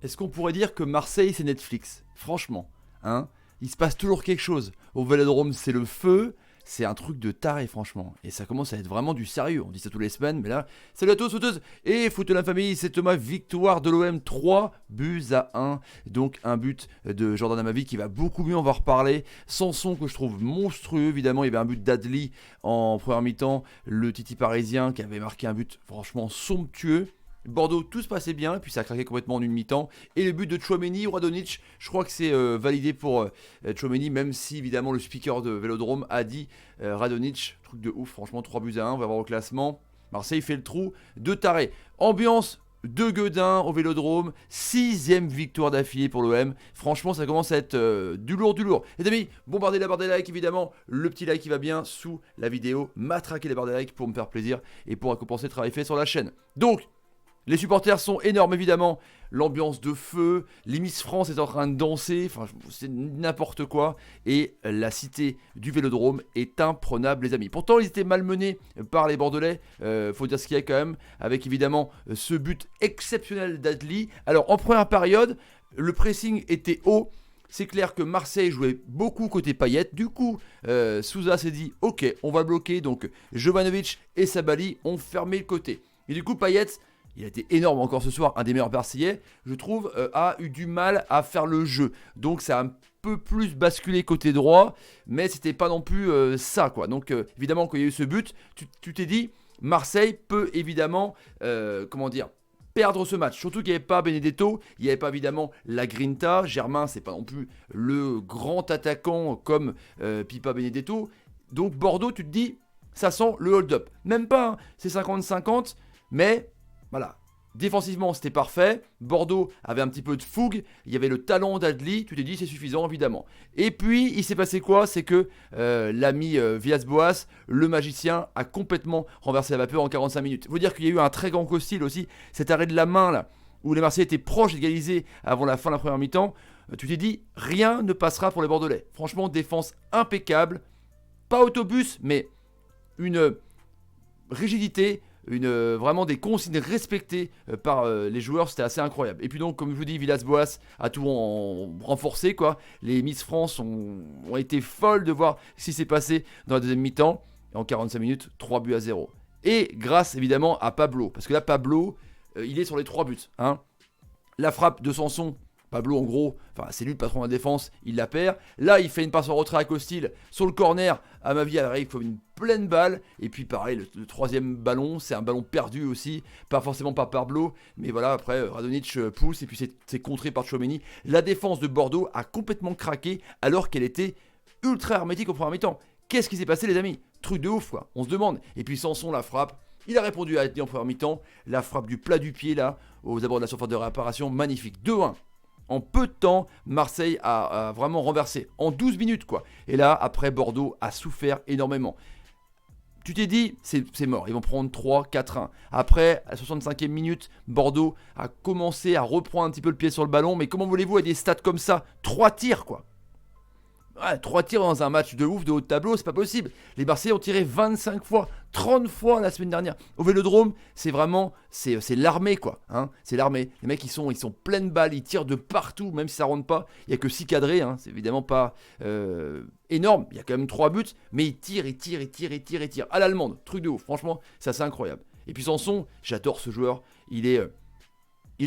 Est-ce qu'on pourrait dire que Marseille c'est Netflix? Franchement, hein? Il se passe toujours quelque chose. Au Vélodrome c'est le feu, c'est un truc de taré franchement. Et ça commence à être vraiment du sérieux. On dit ça toutes les semaines, mais là, salut à tous, footeuses et foot de la famille, c'est Thomas, victoire de l'OM 3 buts à 1. Donc un but de Jordan Amavi qui va beaucoup mieux, on va en reparler. Sanson que je trouve monstrueux, évidemment, il y avait un but d'Adli en première mi-temps. Le Titi parisien qui avait marqué un but franchement somptueux. Bordeaux, tout se passait bien, et puis ça a craqué complètement en une mi-temps. Et le but de Tchouaméni, Radonjic, je crois que c'est validé pour Tchouaméni, même si évidemment le speaker de Vélodrome a dit Radonjic, truc de ouf, franchement 3 buts à 1, on va voir au classement. Marseille fait le trou de taré. Ambiance de Guedin au Vélodrome, 6ème victoire d'affilée pour l'OM. Franchement, ça commence à être du lourd, du lourd. Les amis, bombardez la barre des likes, évidemment. Le petit like qui va bien sous la vidéo. Matraquez la barre des likes pour me faire plaisir et pour récompenser le travail fait sur la chaîne. Donc, les supporters sont énormes évidemment, l'ambiance de feu, les Miss France est en train de danser, enfin c'est n'importe quoi. Et la cité du Vélodrome est imprenable les amis. Pourtant ils étaient malmenés par les Bordelais, faut dire ce qu'il y a quand même, avec évidemment ce but exceptionnel d'Adli. Alors en première période, le pressing était haut. C'est clair que Marseille jouait beaucoup côté Payet. Du coup, Souza s'est dit ok, on va bloquer. Donc Jovanovic et Sabali ont fermé le côté. Et du coup Payet, il a été énorme encore ce soir, un des meilleurs Marseillais, je trouve, a eu du mal à faire le jeu. Donc ça a un peu plus basculé côté droit, mais c'était pas non plus ça quoi. Donc évidemment quand il y a eu ce but, tu t'es dit, Marseille peut évidemment, perdre ce match. Surtout qu'il n'y avait pas Benedetto, il n'y avait pas évidemment la Grinta, Germain c'est pas non plus le grand attaquant comme Pipa Benedetto. Donc Bordeaux tu te dis, ça sent le hold-up. Même pas, hein, c'est 50-50, mais... Voilà, défensivement c'était parfait, Bordeaux avait un petit peu de fougue, il y avait le talent d'Adli, tu t'es dit c'est suffisant évidemment. Et puis il s'est passé quoi? C'est que l'ami Villas-Boas, le magicien, a complètement renversé la vapeur en 45 minutes. Il faut dire qu'il y a eu un très grand hostile aussi, cet arrêt de la main là, où les Marseillais étaient proches d'égaliser avant la fin de la première mi-temps. Tu t'es dit rien ne passera pour les Bordelais. Franchement défense impeccable, pas autobus mais une rigidité, vraiment des consignes respectées par les joueurs, c'était assez incroyable. Et puis donc, comme je vous dis, Villas-Boas a tout renforcé, quoi. Les Miss France ont été folles de voir ce qui s'est passé dans la deuxième mi-temps. Et en 45 minutes, 3 buts à 0. Et grâce évidemment à Pablo, parce que là, Pablo, il est sur les 3 buts. Hein. La frappe de Sanson, Pablo en gros, c'est lui le patron de la défense, il la perd. Là il fait une passe en retrait à Costil sur le corner, Amavi arrive comme une pleine balle. Et puis pareil, le troisième ballon, c'est un ballon perdu aussi, pas forcément par Pablo, mais voilà, après Radonjic pousse et puis c'est contré par Tchouaméni. La défense de Bordeaux a complètement craqué alors qu'elle était ultra hermétique au premier mi-temps. Qu'est-ce qui s'est passé les amis? Truc de ouf quoi, on se demande. Et puis Sanson la frappe. Il a répondu à Adli en première mi-temps, la frappe du plat du pied là, aux abords de la surface de réparation, magnifique, 2-1. En peu de temps, Marseille a vraiment renversé. En 12 minutes, quoi. Et là, après, Bordeaux a souffert énormément. Tu t'es dit, c'est mort. Ils vont prendre 3-4-1. Après, à la 65e minute, Bordeaux a commencé à reprendre un petit peu le pied sur le ballon. Mais comment voulez-vous, à des stats comme ça, 3 tirs, quoi. Ouais, 3 tirs dans un match de ouf de haut de tableau, c'est pas possible. Les Marseillais ont tiré 25 fois, 30 fois la semaine dernière. Au Vélodrome, c'est vraiment, c'est l'armée quoi. Hein, c'est l'armée. Les mecs ils sont pleines balles, ils tirent de partout, même si ça rentre pas. Il y a que 6 cadrés, hein, c'est évidemment pas énorme. Il y a quand même 3 buts, mais ils tirent. À l'allemande, truc de ouf. Franchement, c'est assez incroyable. Et puis Sanson, j'adore ce joueur. Il est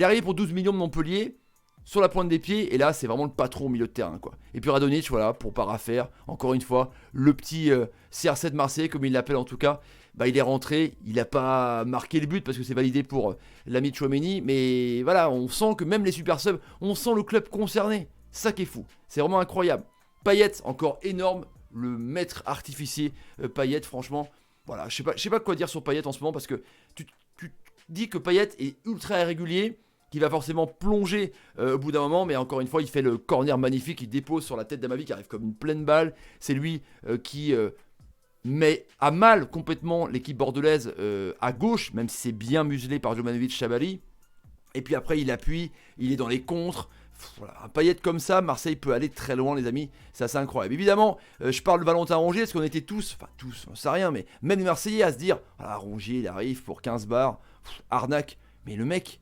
arrivé pour 12 millions de Montpellier. Sur la pointe des pieds, et là c'est vraiment le patron au milieu de terrain quoi. Et puis Radonjic, voilà, pour pas raffaire, encore une fois, le petit CR7 Marseillais, comme il l'appelle en tout cas, il est rentré, il n'a pas marqué le but parce que c'est validé pour l'ami de Tchouaméni, mais voilà, on sent que même les super subs, on sent le club concerné, c'est ça qui est fou, c'est vraiment incroyable. Payet, encore énorme, le maître artificier Payet, franchement, voilà, je sais pas quoi dire sur Payet en ce moment parce que tu dis que Payet est ultra irrégulier, qui va forcément plonger au bout d'un moment, mais encore une fois il fait le corner magnifique, il dépose sur la tête d'Amavi qui arrive comme une pleine balle. C'est lui qui met à mal complètement l'équipe bordelaise à gauche, même si c'est bien muselé par Jovanovic Chabali. Et puis après il appuie, il est dans les contres. Voilà, un Payet comme ça, Marseille peut aller très loin les amis, c'est assez incroyable. Évidemment, je parle de Valentin Rongier parce qu'on était tous, on sait rien, mais même les Marseillais à se dire, voilà, Rongier il arrive pour 15 bars, arnaque, mais le mec,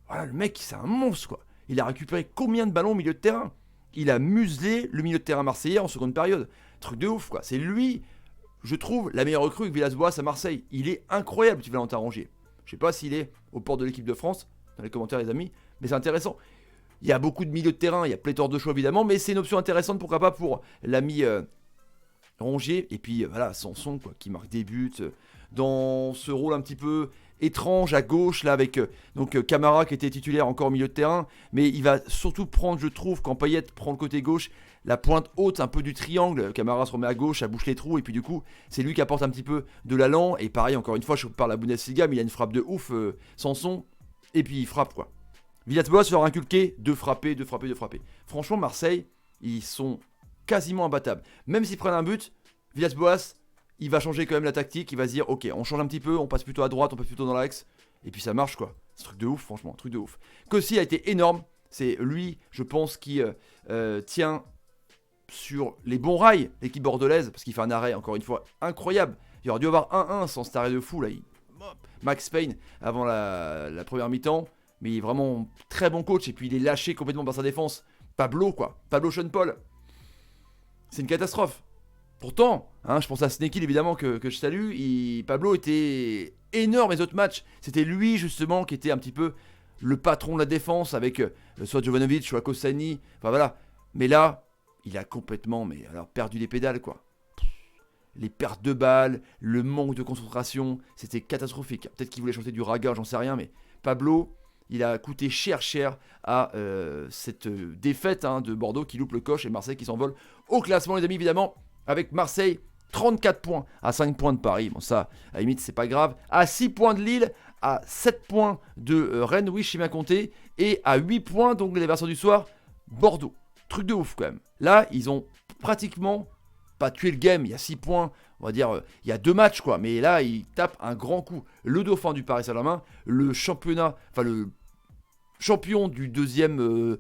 voilà, le mec, c'est un monstre, quoi. Il a récupéré combien de ballons au milieu de terrain? Il a muselé le milieu de terrain marseillais en seconde période. Truc de ouf, quoi. C'est lui, je trouve, la meilleure recrue avec Villas-Boas à Marseille. Il est incroyable, petit Valentin Rongier. Je sais pas s'il est au port de l'équipe de France, dans les commentaires, les amis, mais c'est intéressant. Il y a beaucoup de milieux de terrain, il y a pléthore de choix évidemment, mais c'est une option intéressante, pourquoi pas, pour l'ami Rongier. Et puis voilà, Sanson, quoi, qui marque des buts dans ce rôle un petit peu étrange à gauche, là, avec Camara qui était titulaire encore au milieu de terrain. Mais il va surtout prendre, je trouve, quand Payet prend le côté gauche, la pointe haute un peu du triangle. Camara se remet à gauche, ça bouche les trous, et puis du coup, c'est lui qui apporte un petit peu de l'allant. Et pareil, encore une fois, je parle de la Bundesliga, mais il a une frappe de ouf, Sanson, et puis il frappe, quoi. Villas-Boas leur a inculqué de frapper, de frapper, de frapper. Franchement, Marseille, ils sont quasiment imbattables. Même s'ils prennent un but, Villas-Boas, il va changer quand même la tactique. Il va se dire, ok, on change un petit peu, on passe plutôt à droite, on passe plutôt dans l'axe. Et puis ça marche, quoi. C'est un truc de ouf, franchement, un truc de ouf. Kossi a été énorme. C'est lui, je pense, qui tient sur les bons rails l'équipe bordelaise. Parce qu'il fait un arrêt, encore une fois, incroyable. Il aurait dû avoir 1-1 sans cet arrêt de fou, là. Max Payne, avant la première mi-temps. Mais il est vraiment très bon coach. Et puis il est lâché complètement par sa défense. Pablo, quoi. Pablo Sean Paul. C'est une catastrophe. Pourtant, hein, je pense à Snake Hill évidemment que je salue. Pablo était énorme les autres matchs. C'était lui justement qui était un petit peu le patron de la défense avec soit Jovanovic, soit Koscielny. Enfin voilà. Mais là, il a complètement perdu les pédales, quoi. Les pertes de balles, le manque de concentration, c'était catastrophique. Peut-être qu'il voulait chanter du raga, j'en sais rien, mais Pablo, il a coûté cher à cette défaite de Bordeaux qui loupe le coche et Marseille qui s'envole au classement, les amis, évidemment, avec Marseille 34 points à 5 points de Paris. Bon, ça, à la limite, c'est pas grave. À 6 points de Lille, à 7 points de Rennes, oui, je sais bien compter, et à 8 points, donc les versants du soir, Bordeaux. Truc de ouf quand même. Là, ils ont pratiquement pas tué le game. Il y a 6 points, on va dire, il y a 2 matchs, quoi. Mais là, ils tapent un grand coup. Le dauphin du Paris Saint-Germain, le championnat, enfin le champion du deuxième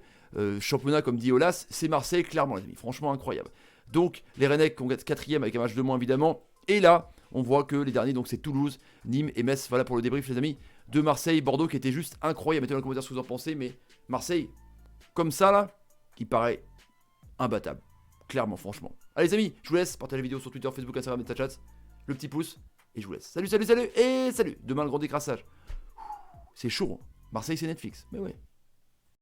championnat, comme dit Olas, c'est Marseille, clairement, les amis. Franchement, incroyable. Donc, les Rennais qui ont 4ème avec un match de moins, évidemment. Et là, on voit que les derniers, donc c'est Toulouse, Nîmes et Metz. Voilà pour le débrief, les amis, de Marseille. Bordeaux qui était juste incroyable. Mettez dans les commentaires ce que vous en pensez. Mais Marseille, comme ça, là, il paraît imbattable. Clairement, franchement. Allez, les amis, je vous laisse. Partagez la vidéo sur Twitter, Facebook, Instagram et chat. Le petit pouce. Et je vous laisse. Salut, salut, salut. Et salut. Demain, le grand décrassage. C'est chaud. Hein. Marseille, c'est Netflix. Mais ouais.